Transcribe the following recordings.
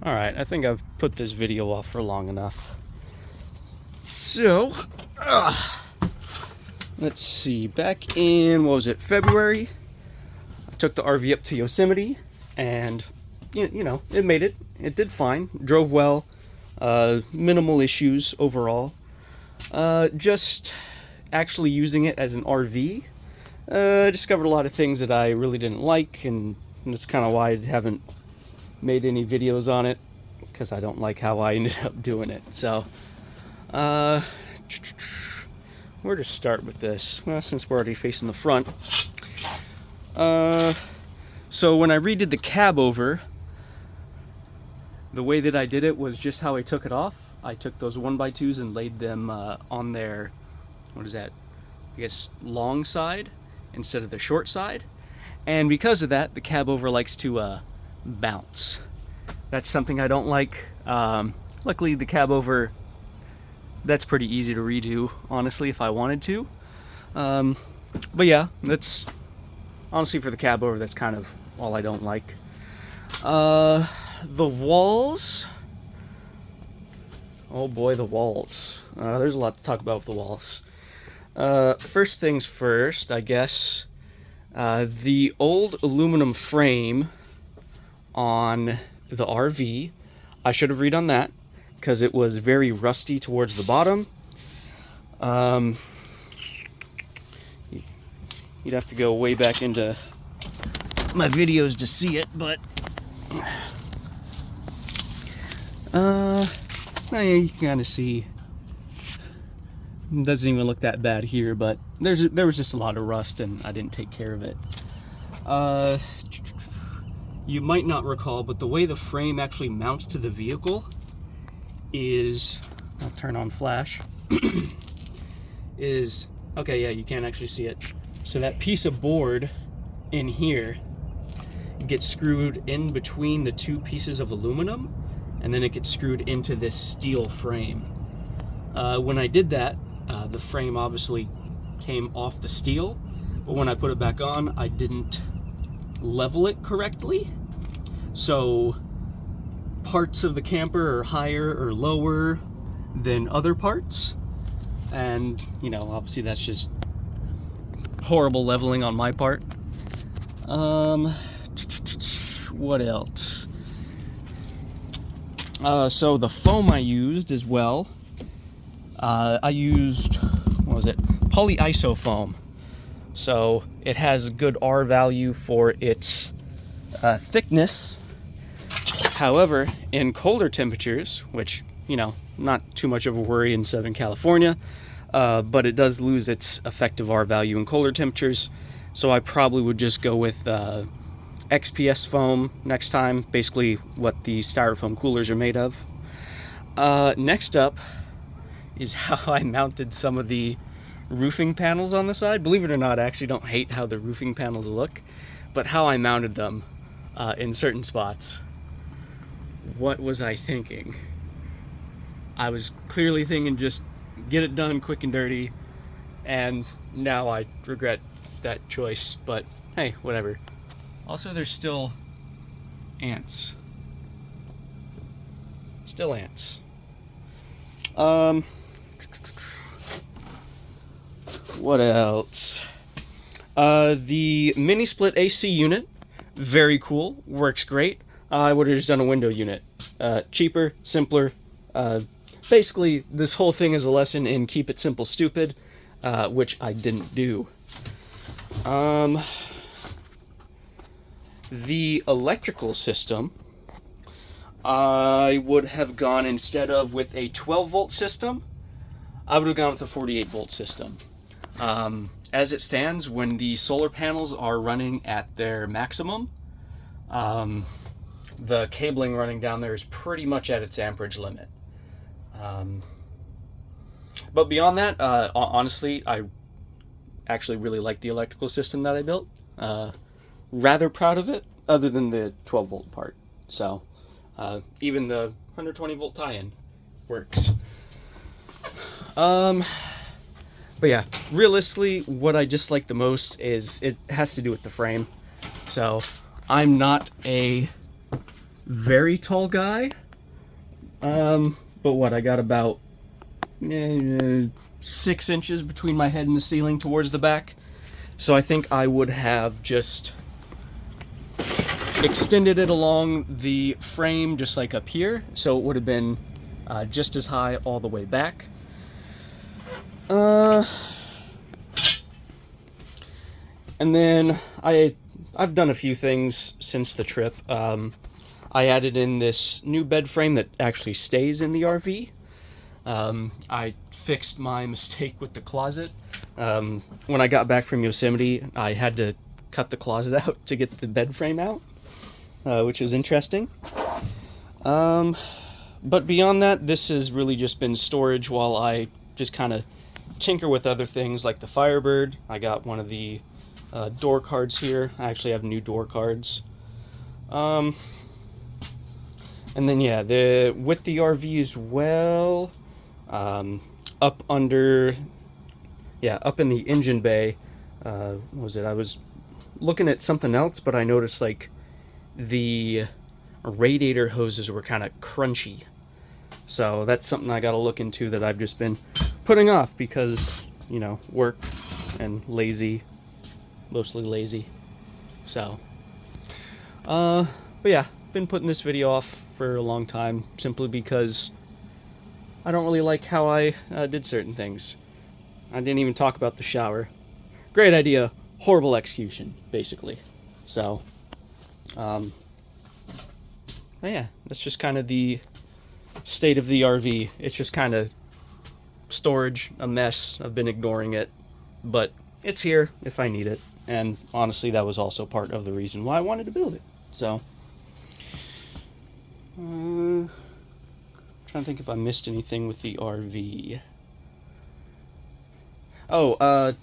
Alright, I think I've put this video off for long enough. So, let's see. Back in, what was it, February? I took the RV up to Yosemite, and, you know, it made it. It did fine. Drove well. Minimal issues overall. Just actually using it as an RV, discovered a lot of things that I really didn't like, and that's kind of why I haven't made any videos on it, because I don't like how I ended up doing it. So, where to start with this? Well, since we're already facing the front. So when I redid the cab over, the way that I did it was just how I took it off. I took those 1x2s and laid them on their, what is that, I guess, long side instead of the short side. And because of that, the cab over likes to bounce. That's something I don't like. Luckily, the cab over, that's pretty easy to redo, honestly, if I wanted to. But yeah, that's, honestly, for the cab over, that's kind of all I don't like. The walls, oh boy, the walls. There's a lot to talk about with the walls. First things first, I guess. The old aluminum frame on the RV, I should have redone that, because it was very rusty towards the bottom. You'd have to go way back into my videos to see it, but you can kind of see. It doesn't even look that bad here, but there was just a lot of rust, and I didn't take care of it. You might not recall, but the way the frame actually mounts to the vehicle is, I'll turn on flash, is, okay, yeah, you can't actually see it. So that piece of board in here gets screwed in between the two pieces of aluminum, and then it gets screwed into this steel frame. When I did that, the frame obviously came off the steel, but when I put it back on, I didn't level it correctly. So parts of the camper are higher or lower than other parts, and you know, obviously that's just horrible leveling on my part. What else? So the foam I used as well, I used, what was it, polyiso foam. So it has good R value for its thickness. However, in colder temperatures, which, you know, not too much of a worry in Southern California, but it does lose its effective R value in colder temperatures. So I probably would just go with XPS foam next time, basically what the styrofoam coolers are made of. Next up is how I mounted some of the roofing panels on the side. Believe it or not, I actually don't hate how the roofing panels look, but how I mounted them in certain spots. What was I thinking? I was clearly thinking just get it done quick and dirty, and now I regret that choice, but hey, whatever. Also, there's still ants. Still ants. What else? The mini split AC unit, very cool, works great. I would have just done a window unit. Cheaper, simpler. Basically, this whole thing is a lesson in keep it simple, stupid, which I didn't do. The electrical system, I would have gone, instead of with a 12-volt system, I would have gone with a 48-volt system. As it stands, when the solar panels are running at their maximum, the cabling running down there is pretty much at its amperage limit. But beyond that, honestly, I actually really like the electrical system that I built. Rather proud of it, other than the 12-volt part. So, even the 120-volt tie-in works. But yeah, realistically, what I dislike the most is it has to do with the frame. So, I'm not a very tall guy. But what, I got about 6 inches between my head and the ceiling towards the back. So I think I would have just extended it along the frame just like up here, so it would have been just as high all the way back. And then I've done a few things since the trip. I added in this new bed frame that actually stays in the RV. I fixed my mistake with the closet. When I got back from Yosemite, I had to cut the closet out to get the bed frame out, which is interesting. But beyond that, this has really just been storage while I just kind of tinker with other things like the Firebird. I got one of the door cards here. I actually have new door cards. And then yeah, with the RV as well, up in the engine bay, what was it? I was looking at something else, but I noticed like the radiator hoses were kind of crunchy. So that's something I got to look into that I've just been putting off because, you know, work and mostly lazy. So, but yeah, been putting this video off for a long time simply because I don't really like how I did certain things. I didn't even talk about the shower. Great idea, horrible execution, basically. So, but yeah, that's just kind of the state of the RV. It's just kind of storage, a mess. I've been ignoring it, but it's here if I need it. And honestly, that was also part of the reason why I wanted to build it. So, trying to think if I missed anything with the RV. Oh,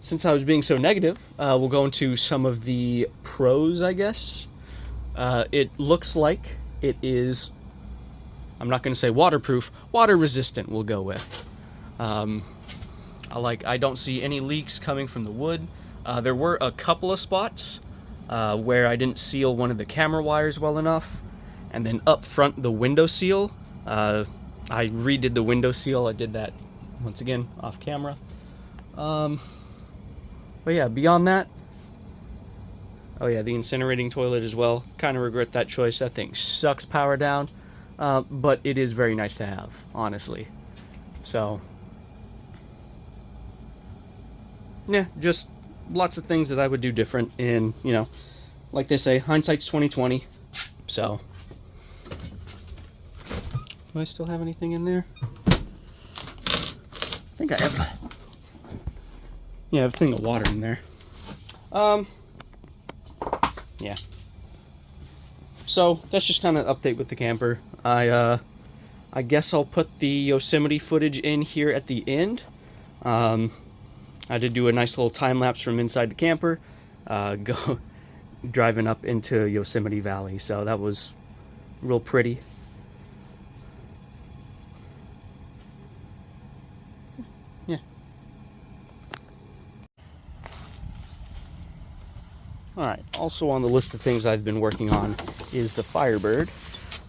since I was being so negative, we'll go into some of the pros, I guess. It looks like it is, I'm not going to say waterproof, water resistant we'll go with. I don't see any leaks coming from the wood. There were a couple of spots where I didn't seal one of the camera wires well enough. And then up front, the window seal, I redid the window seal. I did that once again off camera. But yeah, beyond that, oh yeah, the incinerating toilet as well. Kind of regret that choice. That thing sucks power down, but it is very nice to have, honestly. So yeah, just lots of things that I would do different in, you know, like they say, hindsight's 20/20. So, do I still have anything in there? I think I have. Yeah, I have a thing of water in there. Yeah. So that's just kind of update with the camper. I guess I'll put the Yosemite footage in here at the end. I did do a nice little time lapse from inside the camper, driving up into Yosemite Valley. So that was real pretty. Yeah. Alright, also on the list of things I've been working on is the Firebird.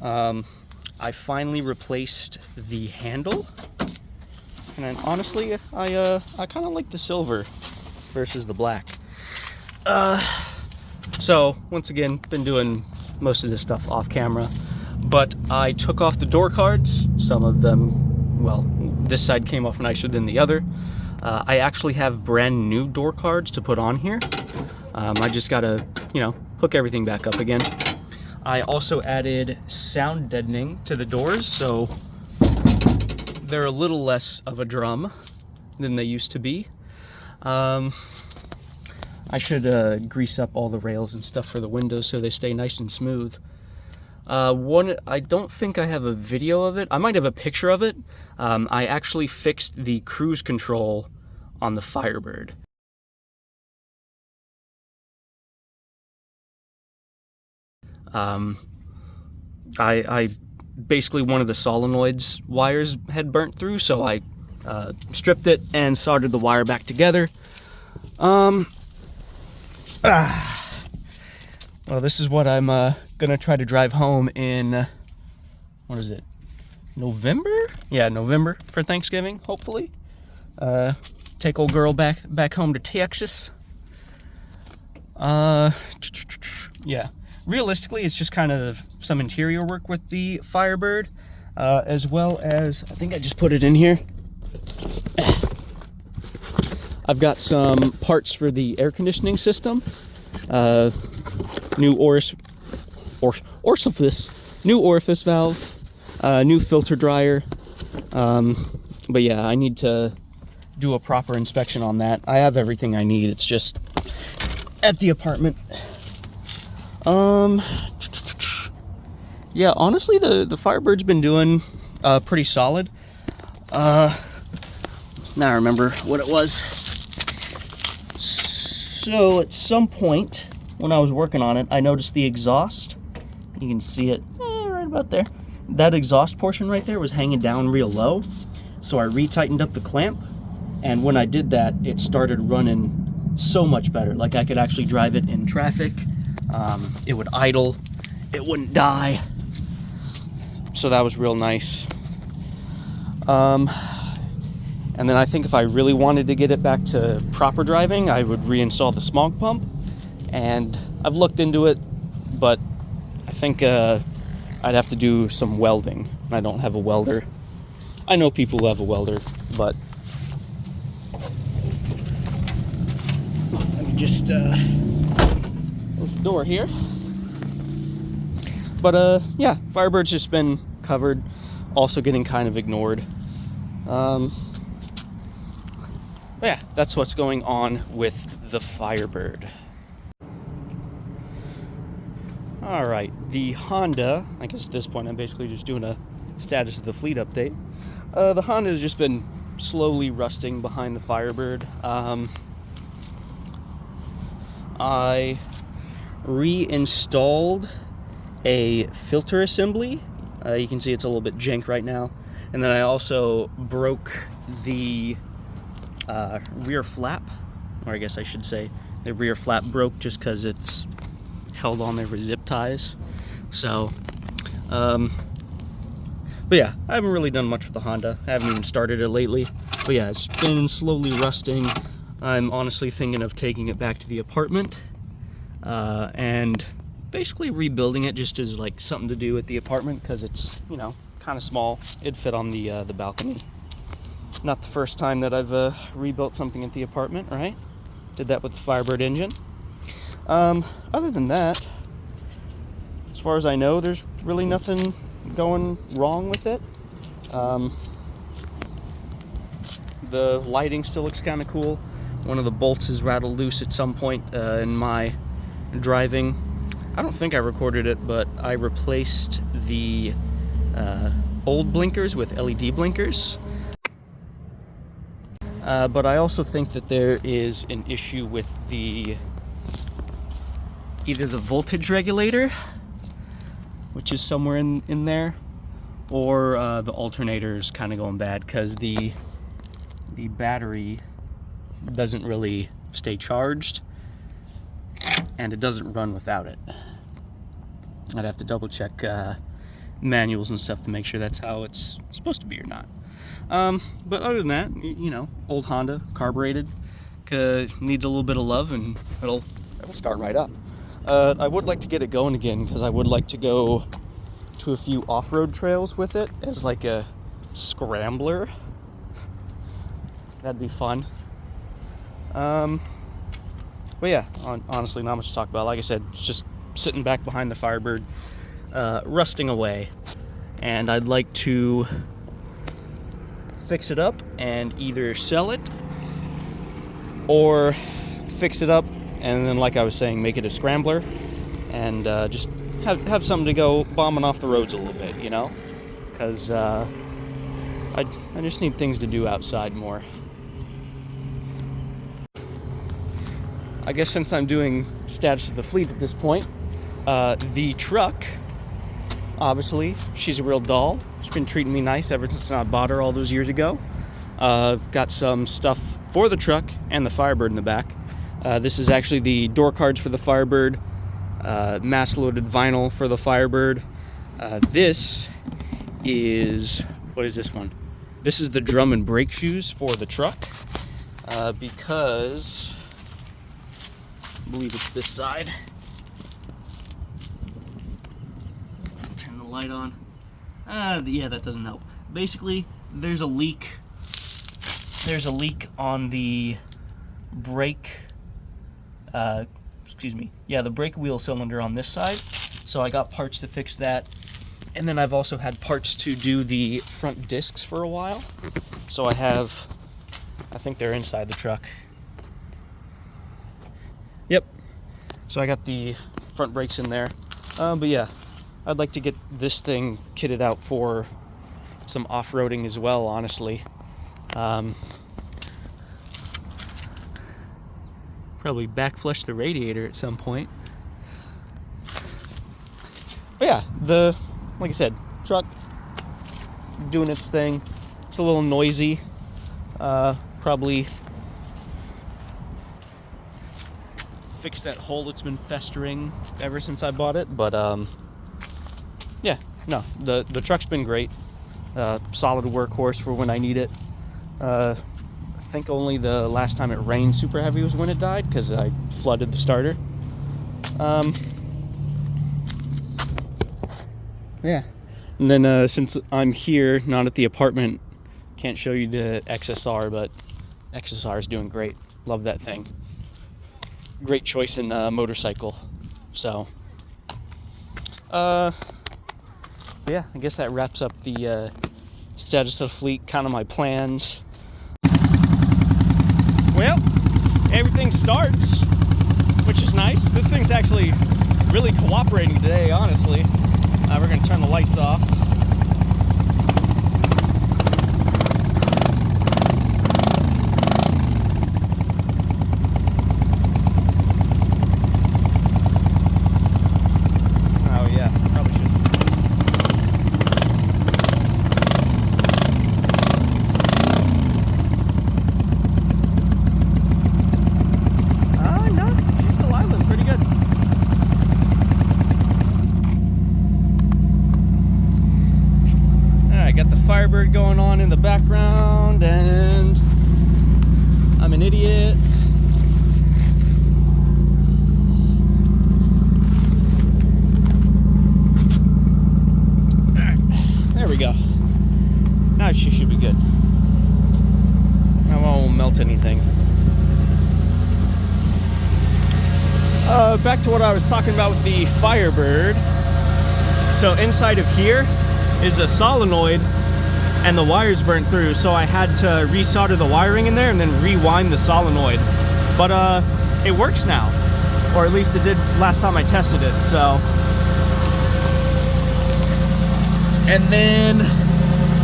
I finally replaced the handle, and then honestly, I kind of like the silver versus the black. So, once again, been doing most of this stuff off camera, but I took off the door cards. Some of them, well, this side came off nicer than the other. I actually have brand new door cards to put on here. I just gotta, you know, hook everything back up again. I also added sound deadening to the doors, so they're a little less of a drum than they used to be. I should grease up all the rails and stuff for the windows so they stay nice and smooth. I don't think I have a video of it. I might have a picture of it. I actually fixed the cruise control on the Firebird. I basically, one of the solenoids wires had burnt through, so I stripped it and soldered the wire back together. Well, this is what I'm gonna try to drive home in, what is it, November? Yeah, November for Thanksgiving, hopefully. Take old girl back home to Texas. Yeah. Realistically, it's just kind of some interior work with the Firebird, as well as, I think I just put it in here. I've got some parts for the air conditioning system. New orifice valve, new filter dryer. But yeah, I need to do a proper inspection on that. I have everything I need. It's just at the apartment. Yeah, honestly, the Firebird's been doing pretty solid. Now I remember what it was. So at some point when I was working on it, I noticed the exhaust. You can see it right about there. That exhaust portion right there was hanging down real low. So I retightened up the clamp, and when I did that, it started running so much better. Like, I could actually drive it in traffic. It would idle. It wouldn't die. So that was real nice. And then I think if I really wanted to get it back to proper driving, I would reinstall the smog pump. And I've looked into it, but I think I'd have to do some welding. I don't have a welder. I know people who have a welder, but let me just close the door here. But yeah, Firebird's just been covered, also getting kind of ignored. But yeah, that's what's going on with the Firebird. All right, the Honda, I guess at this point I'm basically just doing a status of the fleet update. The Honda has just been slowly rusting behind the Firebird. I reinstalled a filter assembly. You can see it's a little bit jank right now. And then I also broke the rear flap, or I guess I should say the rear flap broke just because it's held on there with zip ties. So, but yeah, I haven't really done much with the Honda. I haven't even started it lately. But yeah, it's been slowly rusting. I'm honestly thinking of taking it back to the apartment and basically rebuilding it just as like something to do at the apartment, because it's, you know, kind of small. It'd fit on the balcony. Not the first time that I've rebuilt something at the apartment, right? Did that with the Firebird engine. Other than that, as far as I know, there's really nothing going wrong with it. The lighting still looks kind of cool. One of the bolts is rattled loose at some point in my driving. I don't think I recorded it, but I replaced the old blinkers with LED blinkers. But I also think that there is an issue with either the voltage regulator, which is somewhere in there, or the alternator's kind of going bad, because the battery doesn't really stay charged, and it doesn't run without it. I'd have to double check manuals and stuff to make sure that's how it's supposed to be or not. But other than that, you know, old Honda, carbureted, needs a little bit of love, and it'll start right up. I would like to get it going again, because I would like to go to a few off-road trails with it as like a scrambler. That'd be fun. But yeah, honestly, not much to talk about. Like I said, it's just sitting back behind the Firebird, rusting away. And I'd like to fix it up and either sell it or fix it up and then, like I was saying, make it a scrambler and just have something to go bombing off the roads a little bit, you know? Because I just need things to do outside more. I guess since I'm doing status of the fleet at this point, the truck, obviously, she's a real doll. She's been treating me nice ever since I bought her all those years ago. I've got some stuff for the truck and the Firebird in the back. This is actually the door cards for the Firebird. mass-loaded vinyl for the Firebird. This is, what is this one? This is the drum and brake shoes for the truck, because I believe it's this side. Turn the light on. Yeah, that doesn't help. Basically, there's a leak. There's a leak on the brake, the brake wheel cylinder on this side. So I got parts to fix that. And then I've also had parts to do the front discs for a while. So I think they're inside the truck. Yep. So I got the front brakes in there. But yeah, I'd like to get this thing kitted out for some off-roading as well, honestly. Probably backflush the radiator at some point. But yeah, like I said, truck doing its thing. It's a little noisy. Probably fix that hole that's been festering ever since I bought it. But yeah, no, the truck's been great. Solid workhorse for when I need it. I think only the last time it rained super heavy was when it died, because I flooded the starter. Yeah. And then since I'm here, not at the apartment, can't show you the XSR, but XSR is doing great. Love that thing. Great choice in motorcycle. So, yeah, I guess that wraps up the status of the fleet, kind of my plans. Well, everything starts, which is nice. This thing's actually really cooperating today, honestly. We're going to turn the lights off. Oh yeah, probably should. Oh no, she's still idling pretty good. Got the Firebird going on in the background, and I'm an idiot. All right, there we go. Now she should be good. I won't melt anything. Back to what I was talking about with the Firebird. So inside of here is a solenoid, and the wires burnt through, so I had to resolder the wiring in there and then rewind the solenoid. But it works now, or at least it did last time I tested it. So, and then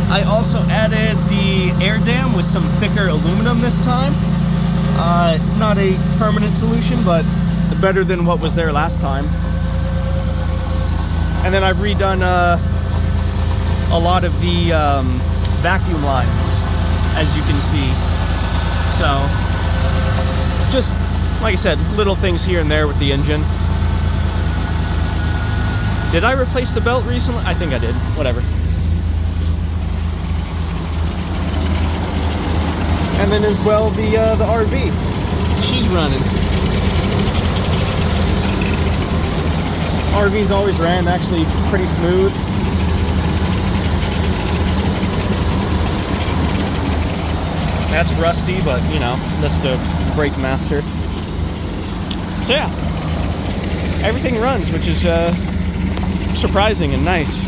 I also added the air dam with some thicker aluminum this time. Not a permanent solution, but better than what was there last time. And then I've redone a lot of the vacuum lines, as you can see. So, just, like I said, little things here and there with the engine. Did I replace the belt recently? I think I did. Whatever. And then as well, the RV. She's running. RV's always ran actually pretty smooth. That's rusty, but you know, that's the brake master. So yeah, everything runs, which is surprising and nice.